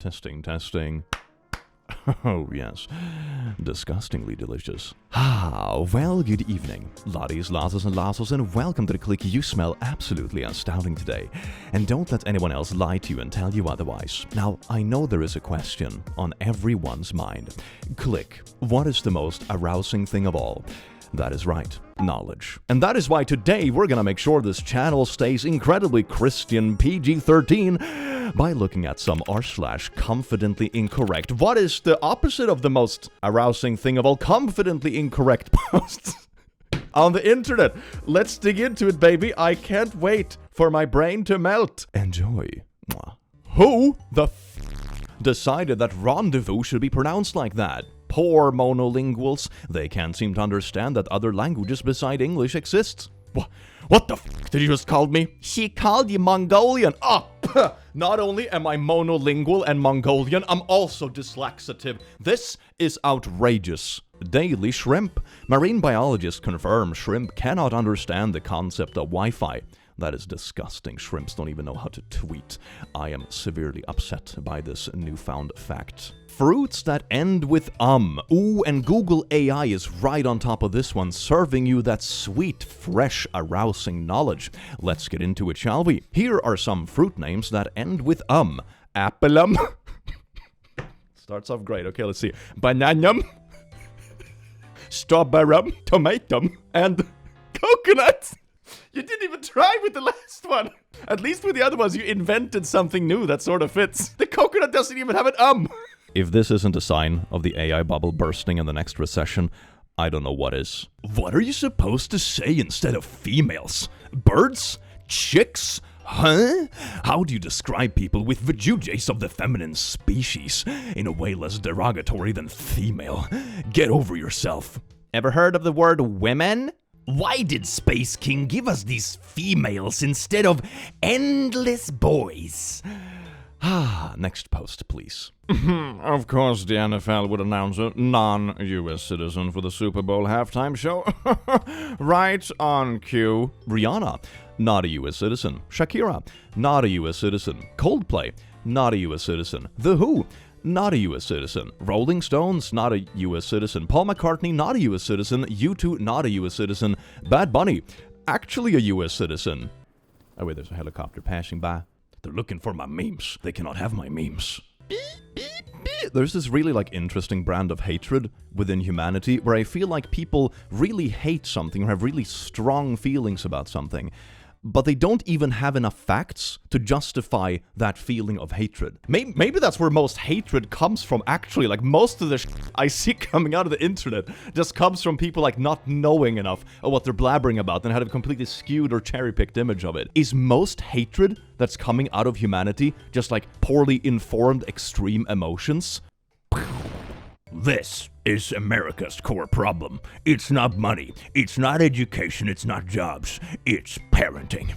Testing, testing. Oh, yes. Disgustingly delicious. Ah, well, good evening. Lotties, lasses, and lassos, and welcome to the click. You smell absolutely astounding today. And don't let anyone else lie to you and tell you otherwise. Now, I know there is a question on everyone's mind. Click. What is the most arousing thing of all? That is right, knowledge. And that is why today we're gonna make sure this channel stays incredibly Christian PG-13 by looking at some r/confidently incorrect. What is the opposite of the most arousing thing of all? Confidently incorrect posts on the internet. Let's dig into it, baby. I can't wait for my brain to melt. Enjoy. Who the decided that rendezvous should be pronounced like that? Poor monolinguals. They can't seem to understand that other languages beside English exist. What the did you just call me? She called you Mongolian. Oh, not only am I monolingual and Mongolian, I'm also dyslexitive. This is outrageous. Daily shrimp. Marine biologists confirm shrimp cannot understand the concept of Wi-Fi. That is disgusting. Shrimps don't even know how to tweet. I am severely upset by this newfound fact. Fruits that end with Ooh, and Google AI is right on top of this one, serving you that sweet, fresh, arousing knowledge. Let's get into it, shall we? Here are some fruit names that end with Applum. Starts off great. Okay, let's see. Bananum. Strawberrum. Tomatum. And coconut. You didn't even try with the last one. At least with the other ones, you invented something new that sort of fits. The coconut doesn't even have an If this isn't a sign of the AI bubble bursting in the next recession, I don't know what is. What are you supposed to say instead of females? Birds? Chicks? Huh? How do you describe people with vajayjays of the feminine species in a way less derogatory than female? Get over yourself. Ever heard of the word women? Why did Space King give us these females instead of endless boys? Next post, please. Of course, the NFL would announce a non-US citizen for the Super Bowl halftime show. Right on cue. Rihanna, not a US citizen. Shakira, not a US citizen. Coldplay, not a US citizen. The Who, not a US citizen. Rolling Stones, not a US citizen. Paul McCartney, not a US citizen. U2, not a US citizen. Bad Bunny, actually a US citizen. Oh wait, there's a helicopter passing by. They're looking for my memes. They cannot have my memes. There's this really interesting brand of hatred within humanity where I feel like people really hate something or have really strong feelings about something, but they don't even have enough facts to justify that feeling of hatred. Maybe that's where most hatred comes from, actually. Most of the I see coming out of the internet just comes from people not knowing enough of what they're blabbering about and have a completely skewed or cherry-picked image of it. Is most hatred that's coming out of humanity just poorly informed extreme emotions? This is America's core problem. It's not money, it's not education, it's not jobs, it's parenting.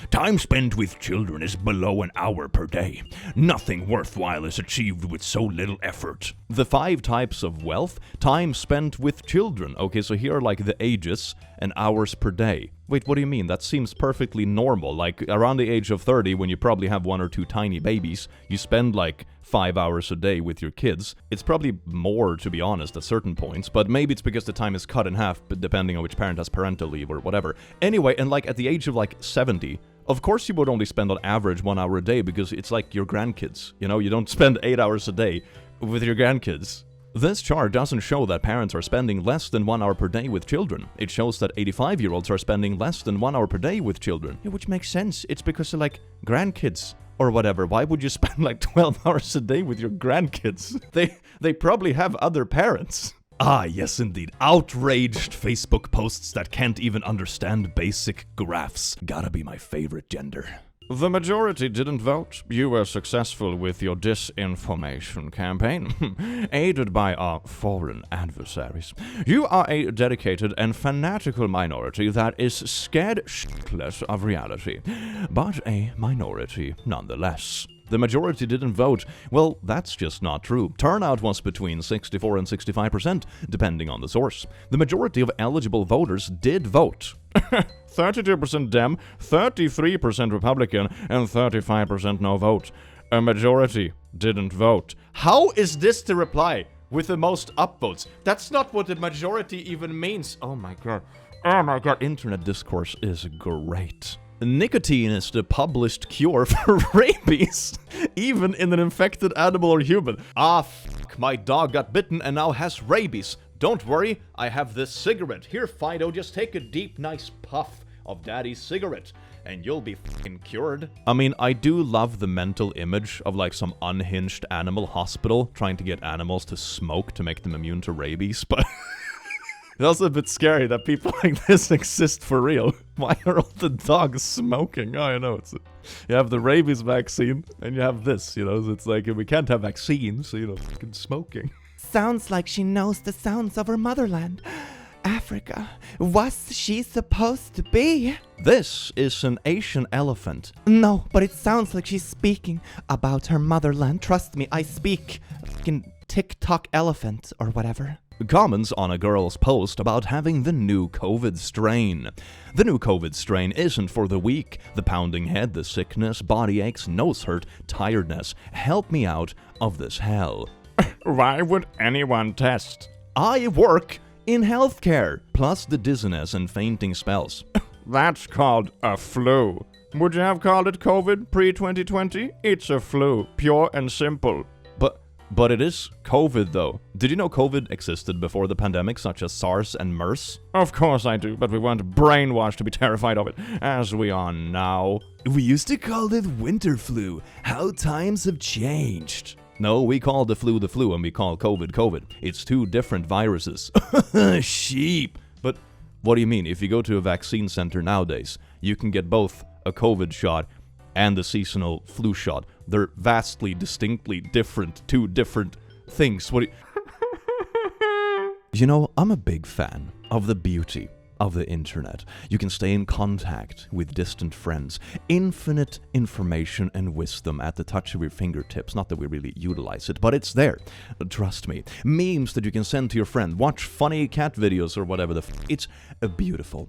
Time spent with children is below an hour per day. Nothing worthwhile is achieved with so little effort. The 5 types of wealth: time spent with children. Okay, so here are the ages and hours per day. Wait, what do you mean? That seems perfectly normal. Around the age of 30, when you probably have 1 or 2 tiny babies, you spend 5 hours a day with your kids. It's probably more, to be honest, at certain points, but maybe it's because the time is cut in half, depending on which parent has parental leave or whatever. Anyway, and at the age of 70, of course you would only spend on average 1 hour a day because it's your grandkids. You don't spend 8 hours a day with your grandkids. This chart doesn't show that parents are spending less than 1 hour per day with children. It shows that 85-year-olds are spending less than 1 hour per day with children. Yeah, which makes sense. It's because they're grandkids or whatever. Why would you spend 12 hours a day with your grandkids? They probably have other parents. Ah, yes indeed. Outraged Facebook posts that can't even understand basic graphs. Gotta be my favorite gender. The majority didn't vote. You were successful with your disinformation campaign, aided by our foreign adversaries. You are a dedicated and fanatical minority that is scared shitless of reality, but a minority nonetheless. The majority didn't vote. Well, that's just not true. Turnout was between 64 and 65%, depending on the source. The majority of eligible voters did vote. 32% Dem, 33% Republican, and 35% no vote. A majority didn't vote. How is this the reply with the most upvotes? That's not what the majority even means. Oh my god. Oh my god. Internet discourse is great. Nicotine is the published cure for rabies, even in an infected animal or human. Ah, fuck, my dog got bitten and now has rabies. Don't worry, I have this cigarette. Here, Fido, just take a deep, nice puff of Daddy's cigarette, and you'll be fucking cured. I mean, I do love the mental image of like some unhinged animal hospital trying to get animals to smoke to make them immune to rabies, but it's also a bit scary that people like this exist for real. Why are all the dogs smoking? Oh, I know. You have the rabies vaccine, and you have this, you know? It's like, we can't have vaccines, so, you know, fucking smoking. Sounds like she knows the sounds of her motherland. Africa. What's she supposed to be? This is an Asian elephant. No, but it sounds like she's speaking about her motherland. Trust me, I speak. Fucking TikTok elephant or whatever. Comments on a girl's post about having the new COVID strain. The new COVID strain isn't for the weak. The pounding head, the sickness, body aches, nose hurt, tiredness. Help me out of this hell. Why would anyone test? I work in healthcare, plus the dizziness and fainting spells. That's called a flu. Would you have called it COVID pre-2020? It's a flu, pure and simple. But it is COVID, though. Did you know COVID existed before the pandemic, such as SARS and MERS? Of course I do, but we weren't brainwashed to be terrified of it, as we are now. We used to call it winter flu. How times have changed. No, we call the flu, and we call COVID. It's two different viruses. Sheep. But what do you mean? If you go to a vaccine center nowadays, you can get both a COVID shot and the seasonal flu shot. They're vastly, distinctly different, two different things. What do you know, I'm a big fan of the beauty of the internet. You can stay in contact with distant friends. Infinite information and wisdom at the touch of your fingertips. Not that we really utilize it, but it's there. Trust me. Memes that you can send to your friend. Watch funny cat videos or whatever the It's beautiful.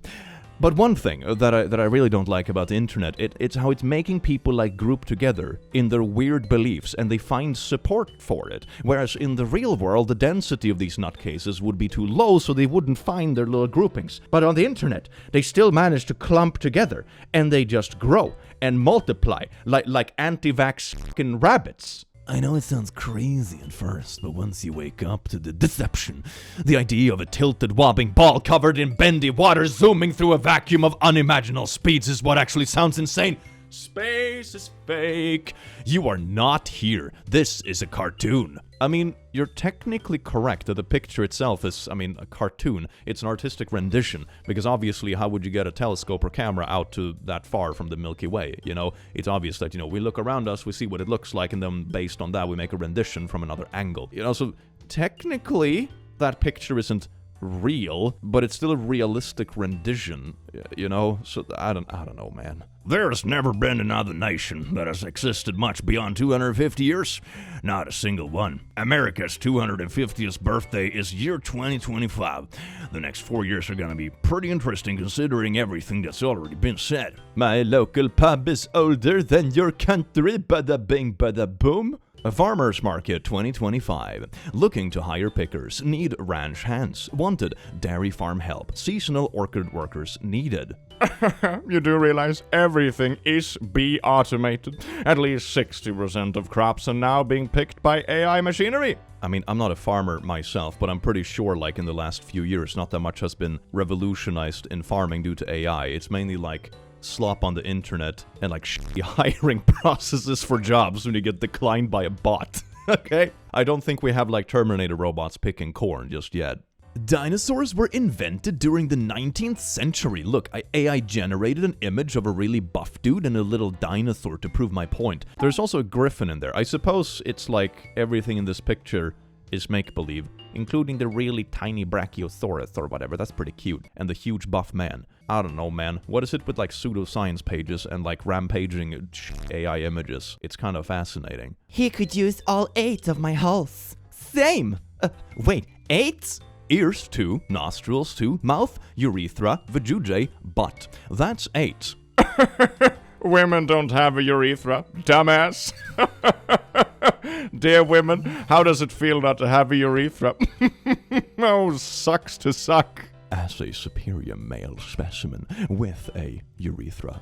But one thing that I really don't like about the internet, it's how it's making people like group together in their weird beliefs and they find support for it. Whereas in the real world, the density of these nutcases would be too low so they wouldn't find their little groupings. But on the internet, they still manage to clump together and they just grow and multiply like anti-vax fucking rabbits. I know it sounds crazy at first, but once you wake up to the deception, the idea of a tilted wobbling ball covered in bendy water zooming through a vacuum of unimaginable speeds is what actually sounds insane. Space is fake. You are not here. This is a cartoon. I mean, you're technically correct that the picture itself is, a cartoon. It's an artistic rendition, because obviously how would you get a telescope or camera out to that far from the Milky Way, you know? It's obvious that, we look around us, we see what it looks like, and then based on that we make a rendition from another angle. So technically that picture isn't real, but it's still a realistic rendition, So I don't know, man. There's never been another nation that has existed much beyond 250 years. Not a single one. America's 250th birthday is year 2025. The next 4 years are gonna be pretty interesting considering everything that's already been said. My local pub is older than your country, bada bing, bada boom. A farmer's market 2025. Looking to hire pickers. Need ranch hands. Wanted dairy farm help. Seasonal orchard workers needed. You do realize everything is automated. At least 60% of crops are now being picked by AI machinery. I'm not a farmer myself, but I'm pretty sure in the last few years, not that much has been revolutionized in farming due to AI. It's mainly slop on the internet and shitty hiring processes for jobs when you get declined by a bot. Okay? I don't think we have Terminator robots picking corn just yet. Dinosaurs were invented during the 19th century. Look, AI generated an image of a really buff dude and a little dinosaur to prove my point. There's also a griffin in there. I suppose it's everything in this picture is make-believe, including the really tiny brachiosaurus or whatever. That's pretty cute. And the huge buff man. I don't know, man. What is it with pseudoscience pages and rampaging AI images? It's kind of fascinating. He could use all 8 of my holes. Same! Wait, 8? Ears 2, nostrils 2, mouth, urethra, vajayjay, butt. That's 8. Women don't have a urethra, dumbass. Dear women, how does it feel not to have a urethra? Oh, sucks to suck. As a superior male specimen with a urethra,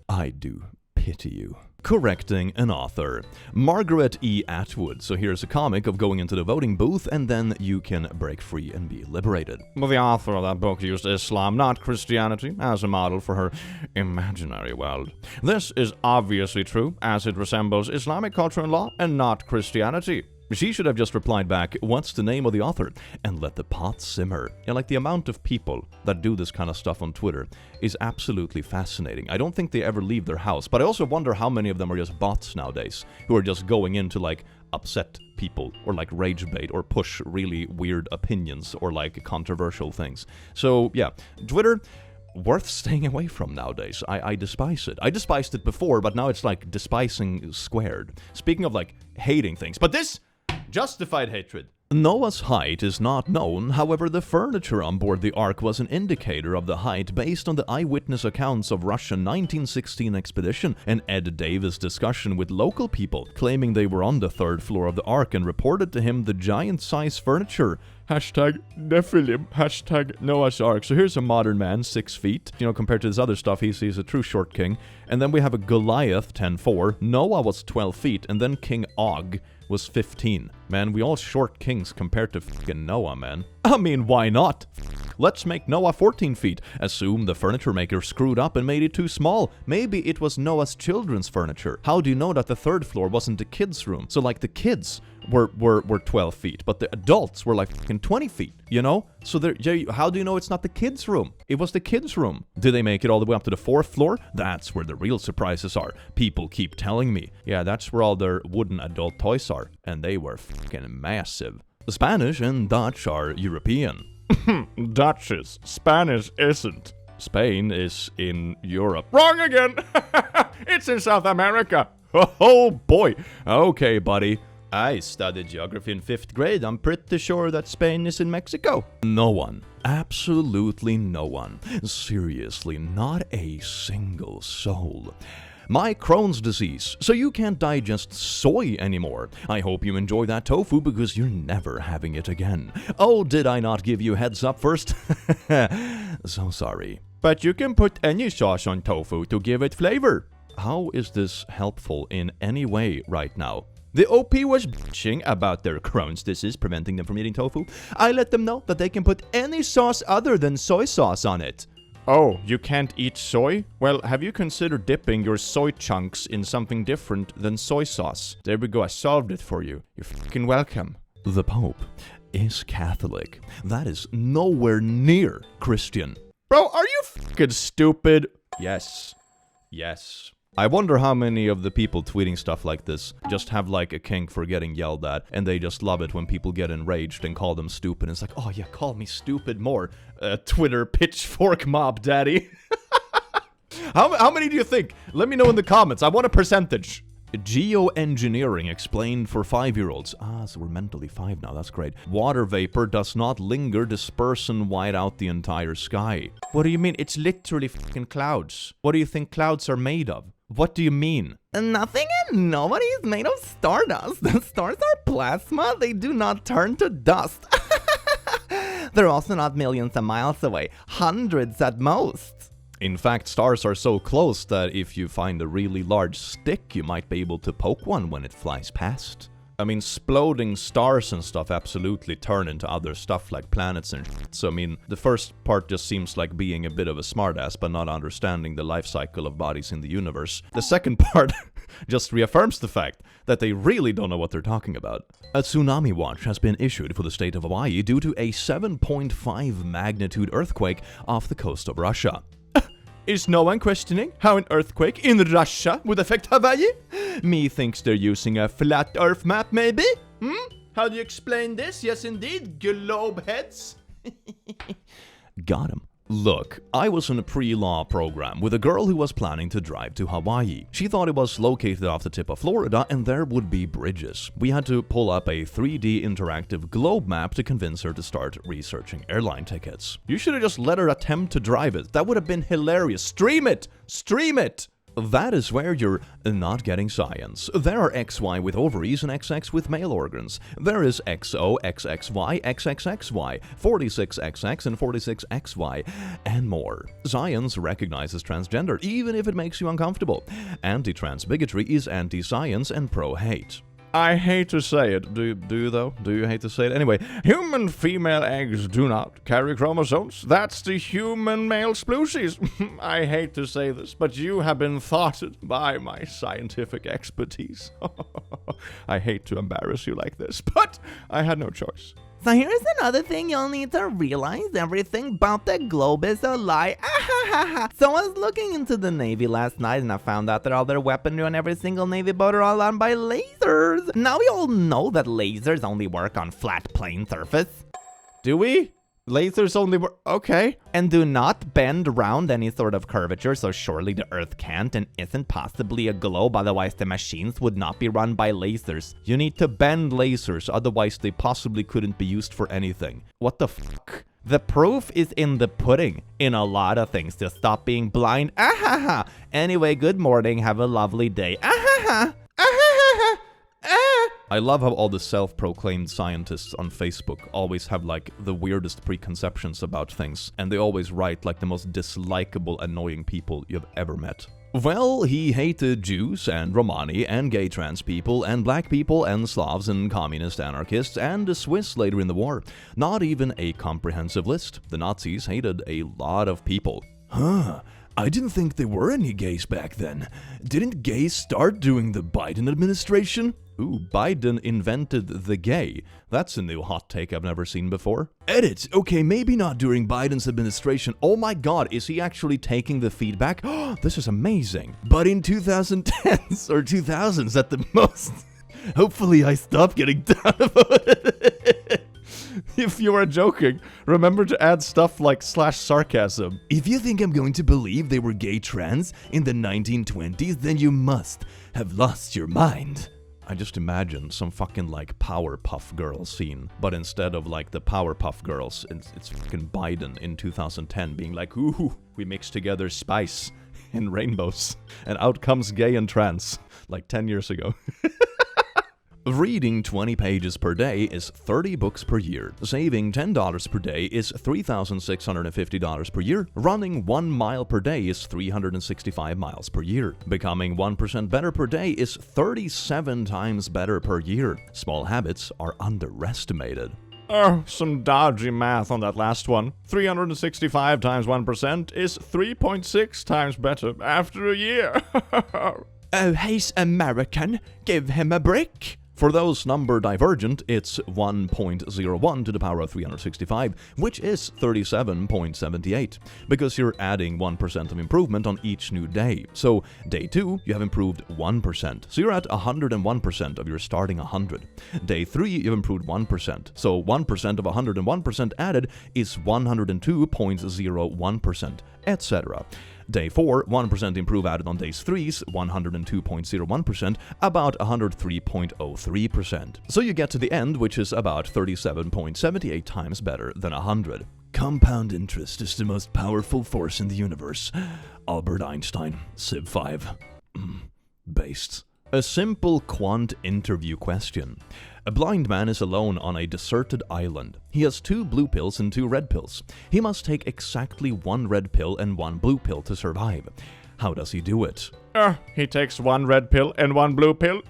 I do pity you. Correcting an author. Margaret E. Atwood. So here's a comic of going into the voting booth and then you can break free and be liberated. Well, the author of that book used Islam, not Christianity, as a model for her imaginary world. This is obviously true, as it resembles Islamic culture and law and not Christianity. She should have just replied back, what's the name of the author? And let the pot simmer. Yeah, like the amount of people that do this kind of stuff on Twitter is absolutely fascinating. I don't think they ever leave their house, but I also wonder how many of them are just bots nowadays, who are just going in to like upset people or like rage bait or push really weird opinions or like controversial things. So yeah, Twitter, worth staying away from nowadays. I despise it. I despised it before, but now it's like despising squared. Speaking of like hating things, but this justified hatred. Noah's height is not known, however the furniture on board the Ark was an indicator of the height based on the eyewitness accounts of Russian 1916 expedition and Ed Davis' discussion with local people, claiming they were on the 3rd floor of the Ark and reported to him the giant-size furniture. Hashtag Nephilim, hashtag Noah's Ark. So here's a modern man, 6 feet. You know, compared to this other stuff, he's a true short king. And then we have a Goliath, 10'4". Noah was 12 feet, and then King Og was 15. Man, we all short kings compared to fucking Noah, man. I mean, why not? Let's make Noah 14 feet. Assume the furniture maker screwed up and made it too small. Maybe it was Noah's children's furniture. How do you know that the 3rd floor wasn't the kids' room? So like the kids were 12 feet, but the adults were like fucking 20 feet, you know? So how do you know it's not the kids' room? It was the kids' room. Did they make it all the way up to the 4th floor? That's where the real surprises are. People keep telling me, yeah, that's where all their wooden adult toys are, and they were fucking massive. Spanish and Dutch are European. Dutch is. Spanish isn't. Spain is in Europe. Wrong again! It's in South America. Oh boy. Okay, buddy. I studied geography in 5th grade. I'm pretty sure that Spain is in Mexico. No one. Absolutely no one. Seriously, not a single soul. My Crohn's disease, so you can't digest soy anymore. I hope you enjoy that tofu because you're never having it again. Oh, did I not give you heads up first? So sorry. But you can put any sauce on tofu to give it flavor. How is this helpful in any way right now? The OP was bitching about their Crohn's disease preventing them from eating tofu. I let them know that they can put any sauce other than soy sauce on it. Oh, you can't eat soy? Well, have you considered dipping your soy chunks in something different than soy sauce? There we go, I solved it for you. You're fucking welcome. The Pope is Catholic. That is nowhere near Christian. Bro, are you fucking stupid? Yes. Yes. I wonder how many of the people tweeting stuff like this just have like a kink for getting yelled at, and they just love it when people get enraged and call them stupid. It's like, oh yeah, call me stupid more. Twitter pitchfork mob daddy. How many do you think? Let me know in the comments. I want a percentage. Geoengineering explained for 5-year-olds. So we're mentally 5 now. That's great. Water vapor does not linger, disperse, and white out the entire sky. What do you mean? It's literally fucking clouds. What do you think clouds are made of? What do you mean? Nothing and nobody is made of stardust. The stars are plasma. They do not turn to dust. They're also not millions of miles away. Hundreds at most. In fact, stars are so close that if you find a really large stick, you might be able to poke one when it flies past. I mean, exploding stars and stuff absolutely turn into other stuff like planets and shit. So, I mean, the first part just seems like being a bit of a smartass, but not understanding the life cycle of bodies in the universe. The second part just reaffirms the fact that they really don't know what they're talking about. A tsunami watch has been issued for the state of Hawaii due to a 7.5 magnitude earthquake off the coast of Russia. Is no one questioning how an earthquake in Russia would affect Hawaii? Me thinks they're using a flat earth map, maybe? How do you explain this? Yes, indeed, globe heads. Got him. Look, I was in a pre-law program with a girl who was planning to drive to Hawaii. She thought it was located off the tip of Florida and there would be bridges. We had to pull up a 3D interactive globe map to convince her to start researching airline tickets. You should have just let her attempt to drive it. That would have been hilarious. Stream it! Stream it! That is where you're not getting science. There are XY with ovaries and XX with male organs. There is XO, XXY, XXXY, 46XX, and 46XY, and more. Science recognizes transgender, even if it makes you uncomfortable. Anti-trans bigotry is anti-science and pro-hate. I hate to say it. Do you though? Do you hate to say it? Anyway, human female eggs do not carry chromosomes. That's the human male species. I hate to say this, but you have been thwarted by my scientific expertise. I hate to embarrass you like this, but I had no choice. So here's another thing you'll need to realize. Everything about the globe is a lie. So I was looking into the Navy last night and I found out that all their weaponry on every single Navy boat are all armed by lasers. Now we all know that lasers only work on flat plane surface. Do we? Lasers only work. Okay. And do not bend around any sort of curvature, so surely the Earth can't and isn't possibly a globe, otherwise the machines would not be run by lasers. You need to bend lasers, otherwise they possibly couldn't be used for anything. What the fuck? The proof is in the pudding. In a lot of things. Just stop being blind. Anyway, good morning. Have a lovely day. I love how all the self-proclaimed scientists on Facebook always have like the weirdest preconceptions about things, and they always write like the most dislikable, annoying people you've ever met. Well, he hated Jews and Romani and gay trans people and black people and Slavs and communist anarchists and the Swiss later in the war. Not even a comprehensive list. The Nazis hated a lot of people. Huh. I didn't think there were any gays back then. Didn't gays start during the Biden administration? Ooh, Biden invented the gay. That's a new hot take I've never seen before. Edit. Okay, maybe not during Biden's administration. Oh my god, is he actually taking the feedback? This is amazing. But in 2010s or 2000s at the most. Hopefully I stop getting down about it. If you are joking, remember to add stuff like /sarcasm. If you think I'm going to believe they were gay trans in the 1920s, then you must have lost your mind. I just imagine some fucking like Powerpuff Girls scene, but instead of like the Powerpuff Girls, it's fucking Biden in 2010 being like, ooh, we mixed together spice and rainbows, and out comes gay and trans, like 10 years ago. Reading 20 pages per day is 30 books per year. Saving $10 per day is $3,650 per year. Running 1 mile per day is 365 miles per year. Becoming 1% better per day is 37 times better per year. Small habits are underestimated. Some dodgy math on that last one. 365 times 1% is 3.6 times better after a year. Oh, he's American. Give him a break. For those number divergent, it's 1.01 to the power of 365, which is 37.78, because you're adding 1% of improvement on each new day. So, day 2, you have improved 1%, so you're at 101% of your starting 100. Day 3, you've improved 1%, so 1% of 101% added is 102.01%, etc. Day 4, 1% improve added on days 3's 102.01%, about 103.03%. So you get to the end, which is about 37.78 times better than 100. Compound interest is the most powerful force in the universe. Albert Einstein, Civ 5. Based. A simple quant interview question. A blind man is alone on a deserted island. He has 2 blue pills and 2 red pills. He must take exactly 1 red pill and 1 blue pill to survive. How does he do it? He takes 1 red pill and 1 blue pill.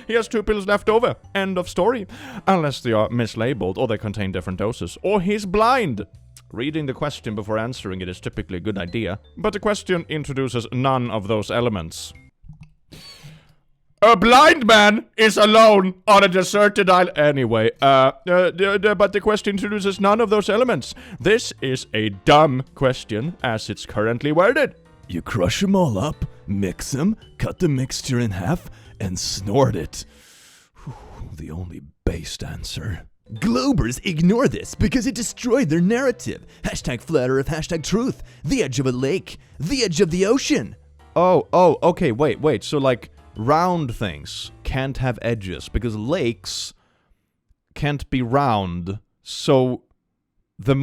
He has 2 pills left over. End of story. Unless they are mislabeled or they contain different doses. Or he's blind. Reading the question before answering it is typically a good idea, but the question introduces none of those elements. A blind man is alone on a deserted island. Anyway, but the question introduces none of those elements. This is a dumb question as it's currently worded. You crush them all up, mix them, cut the mixture in half, and snort it. The only based answer. Globers ignore this because it destroyed their narrative. Hashtag flat earth, hashtag truth. The edge of a lake, the edge of the ocean. Oh, okay, wait, so like, round things can't have edges because lakes can't be round, so the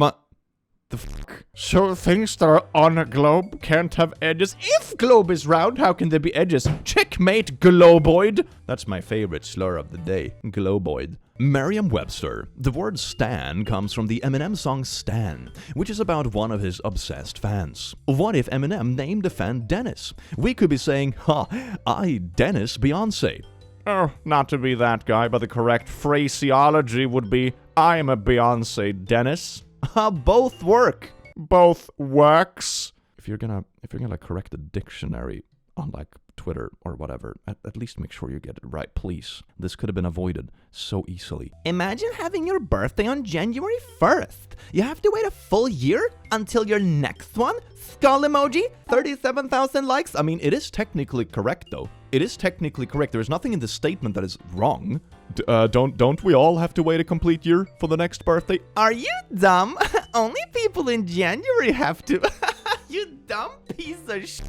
The fuck? So things that are on a globe can't have edges? If globe is round, how can there be edges? Checkmate, globoid! That's my favorite slur of the day. Globoid. Merriam-Webster. The word stan comes from the Eminem song Stan, which is about one of his obsessed fans. What if Eminem named a fan Dennis? We could be saying, I, Dennis Beyonce. Oh, not to be that guy, but the correct phraseology would be, I'm a Beyonce Dennis. Both work. Both works. If you're gonna correct a dictionary on like Twitter or whatever, at least make sure you get it right, please. This could have been avoided so easily. Imagine having your birthday on January 1st. You have to wait a full year until your next one? Skull emoji? 37,000 likes? I mean, it is technically correct though. It is technically correct. There is nothing in this statement that is wrong. Don't we all have to wait a complete year for the next birthday? Are you dumb? Only people in January have to. You dumb piece of shit.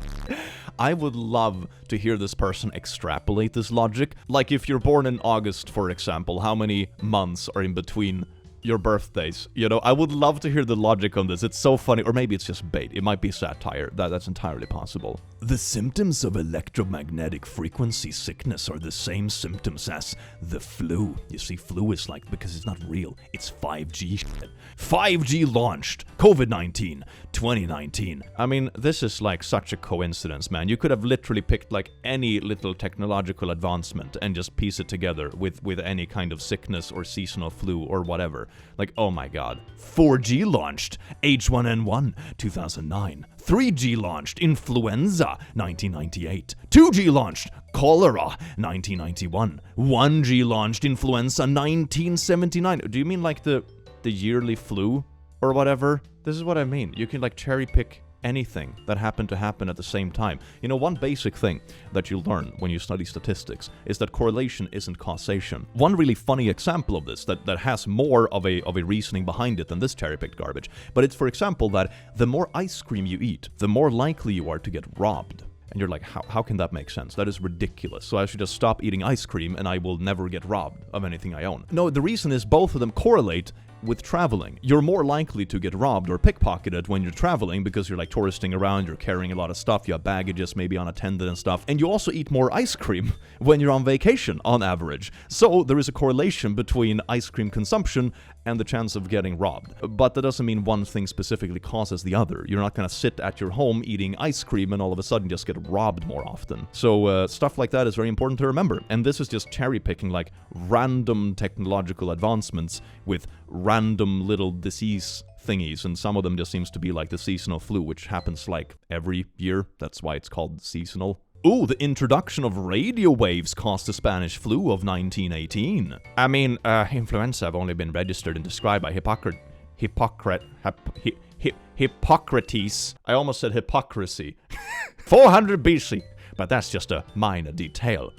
I would love to hear this person extrapolate this logic. Like if you're born in August, for example, how many months are in between your birthdays? You know, I would love to hear the logic on this. It's so funny. Or maybe it's just bait. It might be satire. That's entirely possible. The symptoms of electromagnetic frequency sickness are the same symptoms as the flu. You see, flu is like, because it's not real. It's 5G shit. 5G launched. COVID-19. 2019. I mean, this is like such a coincidence, man. You could have literally picked like any little technological advancement and just piece it together with any kind of sickness or seasonal flu or whatever. Like, oh my god. 4G launched. H1N1, 2009. 3G launched. Influenza, 1998. 2G launched. Cholera, 1991. 1G launched. Influenza, 1979. Do you mean like the yearly flu or whatever? This is what I mean. You can like cherry pick anything that happened to happen at the same time. You know, one basic thing that you learn when you study statistics is that correlation isn't causation. One really funny example of this that has more of a reasoning behind it than this cherry-picked garbage, but it's, for example, that the more ice cream you eat, the more likely you are to get robbed. And you're like, how can that make sense? That is ridiculous. So I should just stop eating ice cream and I will never get robbed of anything I own. No, the reason is both of them correlate with traveling. You're more likely to get robbed or pickpocketed when you're traveling because you're like touristing around, you're carrying a lot of stuff, you have baggages maybe unattended and stuff, and you also eat more ice cream when you're on vacation on average. So there is a correlation between ice cream consumption and the chance of getting robbed. But that doesn't mean one thing specifically causes the other. You're not gonna sit at your home eating ice cream and all of a sudden just get robbed more often. So stuff like that is very important to remember. And this is just cherry picking like random technological advancements with random little disease thingies, and some of them just seems to be like the seasonal flu, which happens like every year. That's why it's called seasonal. Ooh, the introduction of radio waves caused the Spanish flu of 1918. I mean, influenza have only been registered and described by Hippocrates. I almost said hypocrisy. 400 BC. But that's just a minor detail.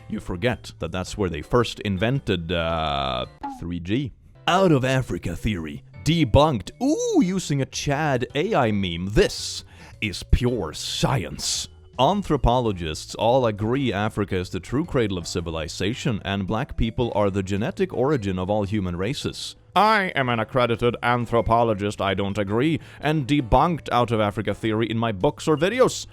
You forget that that's where they first invented 3G. Out of Africa theory. Debunked. Ooh, using a Chad AI meme. This is pure science. Anthropologists all agree Africa is the true cradle of civilization and black people are the genetic origin of all human races. I am an accredited anthropologist, I don't agree, and debunked out of Africa theory in my books or videos.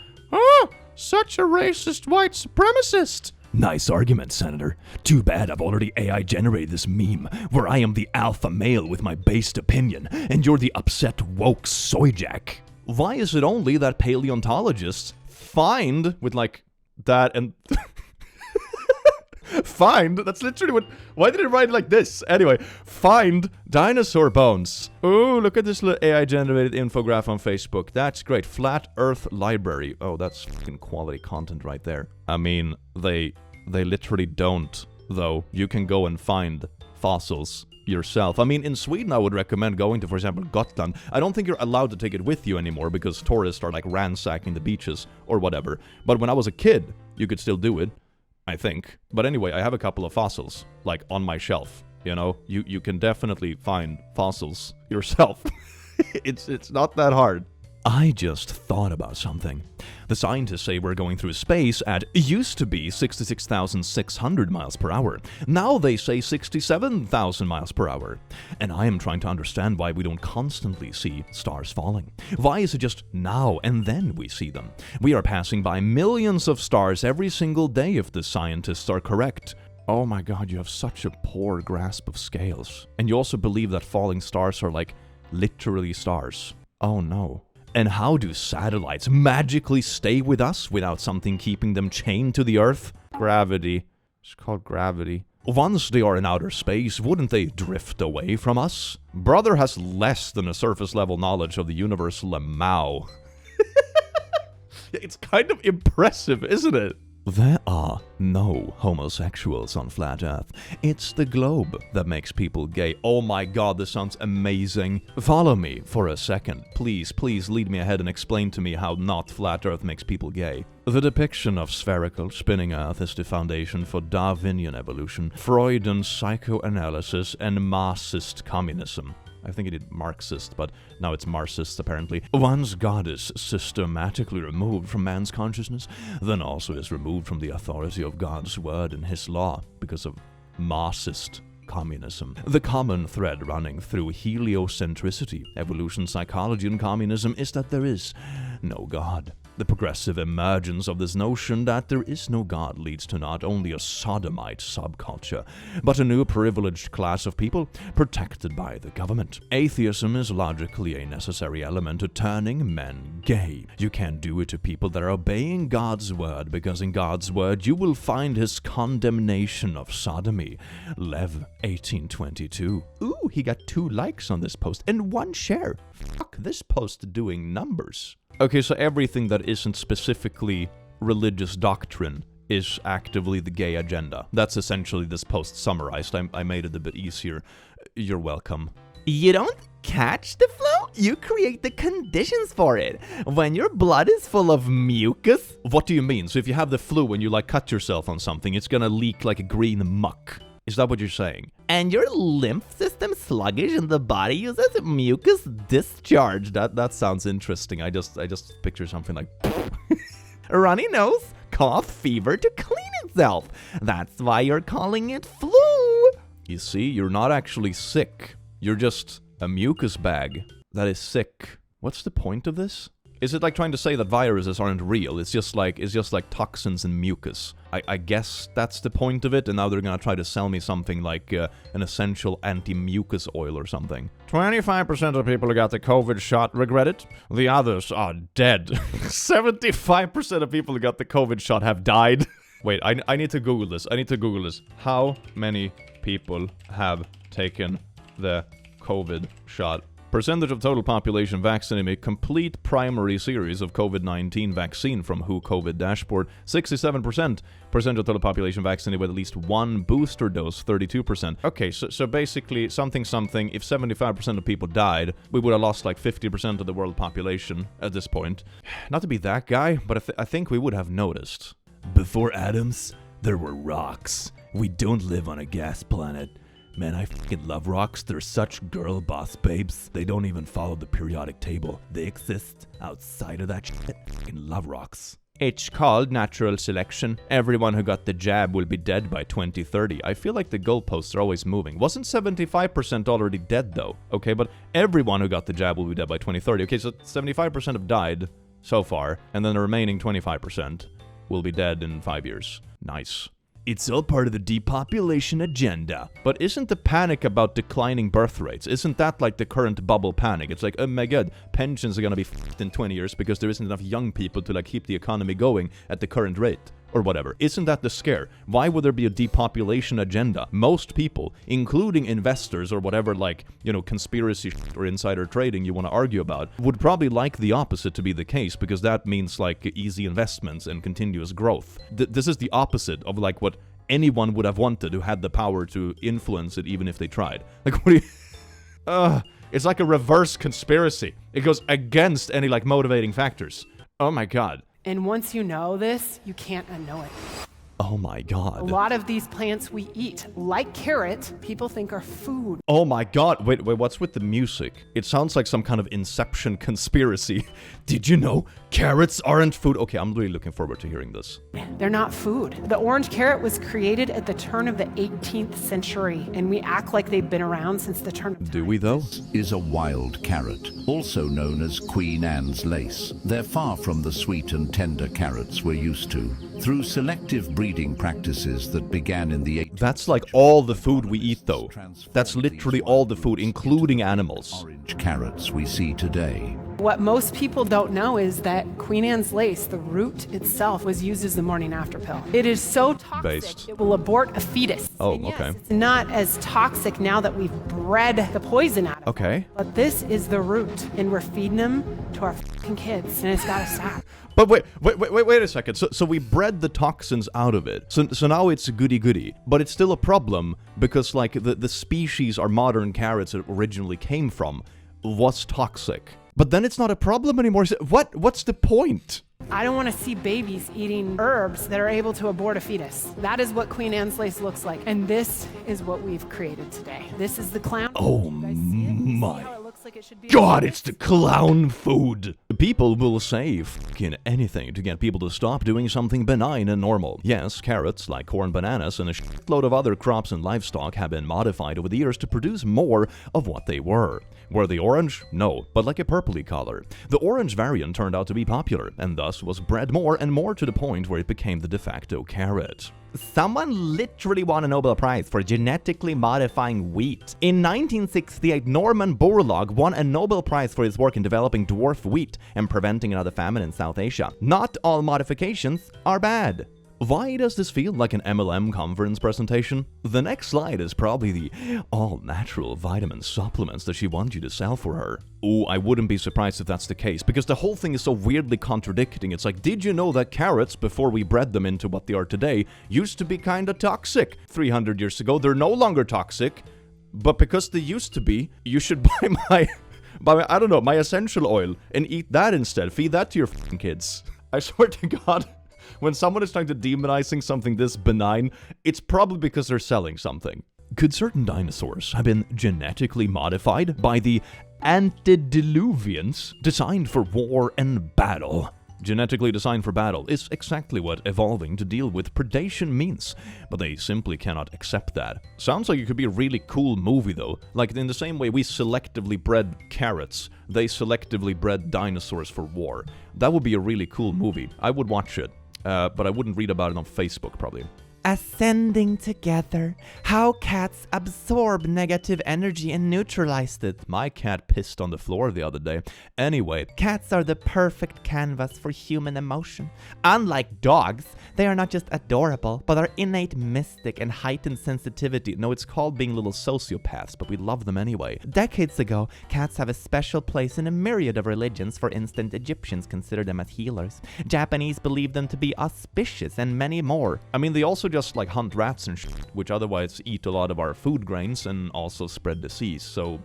Such a racist white supremacist. Nice argument, Senator. Too bad I've already AI generated this meme where I am the alpha male with my based opinion and you're the upset woke soy jack. Why is it only that paleontologists find with like that and find, that's literally what, why did it write like this? Anyway, find dinosaur bones. Oh, look at this little AI generated infograph on Facebook. That's great. Flat Earth Library. Oh, that's fucking quality content right there. I mean, they literally don't, though. You can go and find fossils yourself. I mean, in Sweden, I would recommend going to, for example, Gotland. I don't think you're allowed to take it with you anymore because tourists are like ransacking the beaches or whatever. But when I was a kid, you could still do it, I think. But anyway, I have a couple of fossils, like, on my shelf, you know? You can definitely find fossils yourself. It's not that hard. I just thought about something. The scientists say we're going through space at used to be 66,600 miles per hour. Now they say 67,000 miles per hour. And I am trying to understand why we don't constantly see stars falling. Why is it just now and then we see them? We are passing by millions of stars every single day if the scientists are correct. Oh my god, you have such a poor grasp of scales. And you also believe that falling stars are like literally stars. Oh no. And how do satellites magically stay with us without something keeping them chained to the Earth? Gravity. It's called gravity. Once they are in outer space, wouldn't they drift away from us? Brother has less than a surface level knowledge of the universe Lamau. It's kind of impressive, isn't it? There are no homosexuals on flat Earth. It's the globe that makes people gay. Oh my god, this sounds amazing. Follow me for a second. Please, please lead me ahead and explain to me how not flat Earth makes people gay. The depiction of spherical, spinning Earth is the foundation for Darwinian evolution, Freudian psychoanalysis, and Marxist communism. I think it did Marxist, but now it's Marxist apparently. Once God is systematically removed from man's consciousness, then also is removed from the authority of God's word and his law because of Marxist communism. The common thread running through heliocentricity, evolution psychology, and communism is that there is no God. The progressive emergence of this notion that there is no God leads to not only a sodomite subculture, but a new privileged class of people protected by the government. Atheism is logically a necessary element to turning men gay. You can't do it to people that are obeying God's word, because in God's word you will find his condemnation of sodomy. Lev 1822. Ooh, he got 2 likes on this post and 1 share. Fuck, this post doing numbers. Okay, so everything that isn't specifically religious doctrine is actively the gay agenda. That's essentially this post summarized. I made it a bit easier. You're welcome. You don't catch the flu? You create the conditions for it. When your blood is full of mucus. What do you mean? So if you have the flu and you cut yourself on something, it's gonna leak like a green muck. Is that what you're saying? And your lymph system sluggish and the body uses mucus discharge. That sounds interesting. I just picture something like runny nose, cough, fever to clean itself. That's why you're calling it flu. You see, you're not actually sick. You're just a mucus bag that is sick. What's the point of this? Is it like trying to say that viruses aren't real? It's just like toxins and mucus. I guess that's the point of it, and now they're gonna try to sell me something like an essential anti-mucus oil or something. 25% of people who got the COVID shot regret it. The others are dead. 75% of people who got the COVID shot have died. Wait, I need to Google this. How many people have taken the COVID shot? Percentage of total population vaccinated, a complete primary series of COVID-19 vaccine from WHO COVID dashboard. 67% of total population vaccinated with at least 1 booster dose. 32%. Okay, so basically something. If 75% of people died, we would have lost like 50% of the world population at this point. Not to be that guy, but I think we would have noticed. Before atoms, there were rocks. We don't live on a gas planet. Man, I fucking love rocks. They're such girl boss babes. They don't even follow the periodic table. They exist outside of that shit. I fucking love rocks. It's called natural selection. Everyone who got the jab will be dead by 2030. I feel like the goalposts are always moving. Wasn't 75% already dead though? Okay, but everyone who got the jab will be dead by 2030. Okay, so 75% have died so far, and then the remaining 25% will be dead in 5 years. Nice. It's all part of the depopulation agenda. But isn't the panic about declining birth rates, isn't that like the current bubble panic? It's like, oh my god, pensions are gonna be f***ed in 20 years because there isn't enough young people to keep the economy going at the current rate. Or whatever. Isn't that the scare? Why would there be a depopulation agenda? Most people, including investors or whatever conspiracy or insider trading you want to argue about, would probably like the opposite to be the case, because that means easy investments and continuous growth. This is the opposite of what anyone would have wanted who had the power to influence it even if they tried. What do you... it's like a reverse conspiracy. It goes against any motivating factors. Oh my god. And once you know this, you can't unknow it. Oh my A god. lot of these plants we eat, like carrot, people think are food. Oh my god. Wait, what's with the music? It sounds like some kind of Inception conspiracy. Did you know carrots aren't food? Okay, I'm really looking forward to hearing this. They're not food. The orange carrot was created at the turn of the 18th century, and we act like they've been around since the turn of time. Do we though? Is a wild carrot, also known as Queen Anne's lace. They're far from the sweet and tender carrots we're used to. Through selective breeding practices that began in the 18th That's like all the food we eat though. That's literally all the food, including animals. orange carrots we see today. What most people don't know is that Queen Anne's lace, the root itself, was used as the morning after pill. It is so toxic, Based. it will abort a fetus. Oh, And yes, okay. It's not as toxic now that we've bred the poison out of it. Okay. But this is the root, and we're feeding them to our fucking kids, and it's gotta stop. But wait a second. So we bred the toxins out of it. So now it's goody-goody. But it's still a problem because like the species our modern carrots originally came from was toxic. But then it's not a problem anymore. What's the point? I don't want to see babies eating herbs that are able to abort a fetus. That is what Queen Anne's lace looks like. And this is what we've created today. This is the clown. Oh You guys see it? You see my how it looks like it should be? God, it's the clown food. People will say fucking anything to get people to stop doing something benign and normal. Yes, carrots, like corn, bananas, and a shitload of other crops and livestock have been modified over the years to produce more of what they were. Were they orange? No, but like a purpley color. The orange variant turned out to be popular, and thus was bred more and more to the point where it became the de facto carrot. Someone literally won a Nobel Prize for genetically modifying wheat. In 1968, Norman Borlaug won a Nobel Prize for his work in developing dwarf wheat and preventing another famine in South Asia. Not all modifications are bad. Why does this feel like an MLM conference presentation? The next slide is probably the all-natural vitamin supplements that she wants you to sell for her. Ooh, I wouldn't be surprised if that's the case, because the whole thing is so weirdly contradicting. It's like, did you know that carrots, before we bred them into what they are today, used to be kinda toxic? 300 years ago, they're no longer toxic, but because they used to be, you should buy my essential oil and eat that instead. Feed that to your f***ing kids. I swear to God. When someone is trying to demonizing something this benign, it's probably because they're selling something. Could certain dinosaurs have been genetically modified by the antediluvians designed for war and battle? Genetically designed for battle is exactly what evolving to deal with predation means, but they simply cannot accept that. Sounds like it could be a really cool movie though. Like in the same way we selectively bred carrots, they selectively bred dinosaurs for war. That would be a really cool movie. I would watch it. But I wouldn't read about it on Facebook, probably. Ascending together, how cats absorb negative energy and neutralize it. My cat pissed on the floor the other day. Anyway, Cats are the perfect canvas for human emotion. Unlike dogs, they are not just adorable, but are innate mystic and heightened sensitivity. no, it's called being little sociopaths, but we love them anyway. Decades ago, cats have a special place in a myriad of religions. For instance, Egyptians consider them as healers. Japanese believe them to be auspicious, and many more. I mean, they also just like hunt rats and shit, which otherwise eat a lot of our food grains and also spread disease, so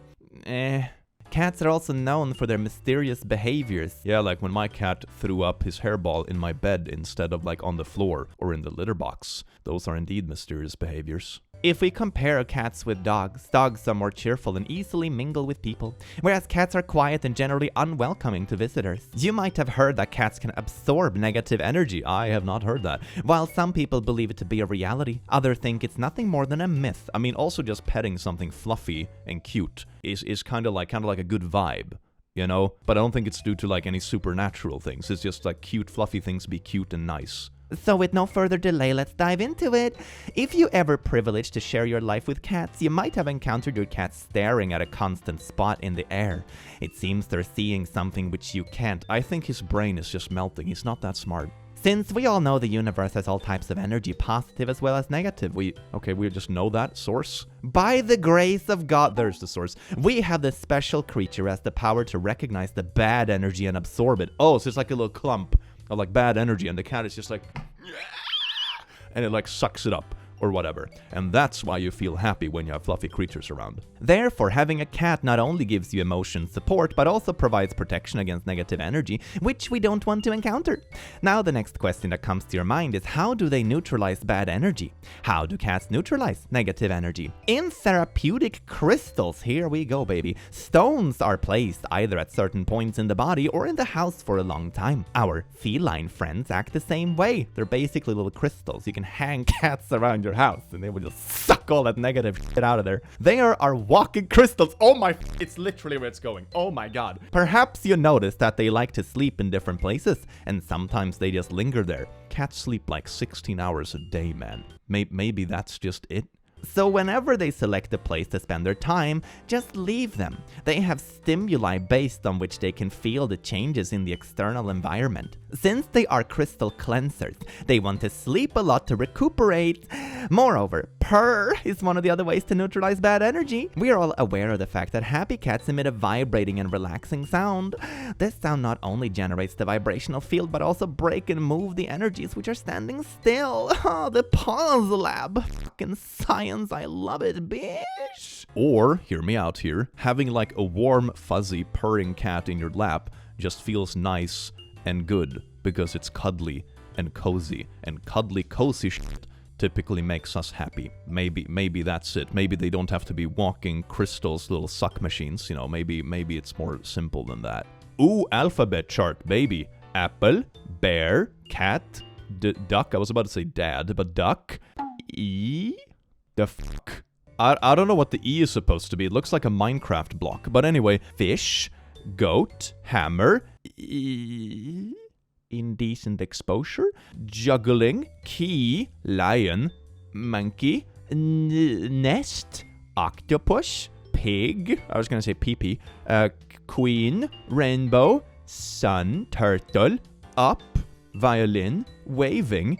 Cats are also known for their mysterious behaviors. yeah, like when my cat threw up his hairball in my bed instead of like on the floor or in the litter box. Those are indeed mysterious behaviors. If we compare cats with dogs, dogs are more cheerful and easily mingle with people, whereas cats are quiet and generally unwelcoming to visitors. You might have heard that cats can absorb negative energy. I have not heard that. While some people believe it to be a reality, others think it's nothing more than a myth. I mean, also just petting something fluffy and cute is kind of like a good vibe, you know? But I don't think it's due to like any supernatural things. It's just like cute, fluffy things be cute and nice. So with no further delay, let's dive into it. If you ever privileged to share your life with cats, you might have encountered your cat staring at a constant spot in the air. It seems they're seeing something which you can't. I think his brain is just melting. He's not that smart. Since we all know the universe has all types of energy, positive as well as negative, We just know that source. by the grace of God, There's the source. we have this special creature has the power to recognize the bad energy and absorb it. Oh, so it's like a little clump of like bad energy, and the cat is just like, and it like sucks it up. or whatever. And that's why you feel happy when you have fluffy creatures around. Therefore, having a cat not only gives you emotion support, but also provides protection against negative energy, which we don't want to encounter. Now, the next question that comes to your mind is, how do they neutralize bad energy? How do cats neutralize negative energy? In therapeutic crystals, here we go, baby. Stones are placed either at certain points in the body or in the house for a long time. Our feline friends act the same way. They're basically little crystals. You can hang cats around your house and they will just suck all that negative shit out of there. They are our walking crystals. Oh my, it's literally where it's going. Oh my god. Perhaps you noticed that they like to sleep in different places, and sometimes they just linger there. Cats sleep like 16 hours a day, man. Maybe that's just it. So whenever they select a place to spend their time, just leave them. They have stimuli based on which they can feel the changes in the external environment. Since they are crystal cleansers, they want to sleep a lot to recuperate. Moreover, purr is one of the other ways to neutralize bad energy. We are all aware of the fact that happy cats emit a vibrating and relaxing sound. This sound not only generates the vibrational field, but also break and move the energies which are standing still. Oh, the pause lab. Fucking science. I love it, bitch. Or, hear me out here, having like a warm, fuzzy, purring cat in your lap just feels nice and good because it's cuddly and cozy, and cuddly, cozy shit typically makes us happy. Maybe that's it. Maybe they don't have to be walking crystals, little suck machines, you know, maybe it's more simple than that. Ooh, alphabet chart, baby. Apple, bear, cat, duck. I was about to say dad, but duck. E? The fuck? I don't know what the E is supposed to be. It looks like a Minecraft block. But anyway, fish, goat, hammer, indecent exposure, juggling, key, lion, monkey, nest, octopus, pig, I was gonna say pee-pee, queen, rainbow, sun, turtle, up, violin, waving,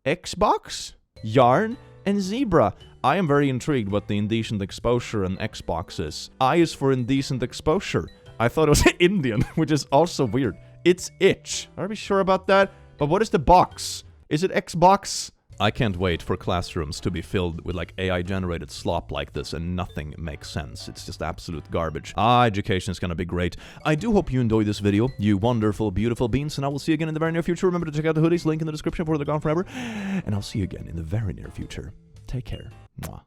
Xbox, yarn, and zebra. I am very intrigued what the indecent exposure and Xbox is. I is for indecent exposure. I thought it was Indian, which is also weird. It's itch. Are we sure about that? But what is the box? Is it Xbox? I can't wait for classrooms to be filled with like AI-generated slop like this and nothing makes sense. It's just absolute garbage. Education is gonna be great. I do hope you enjoyed this video, you wonderful, beautiful beings, and I will see you again in the very near future. Remember to check out the hoodies, link in the description before they're gone forever. And I'll see you again in the very near future. Take care. Mwah.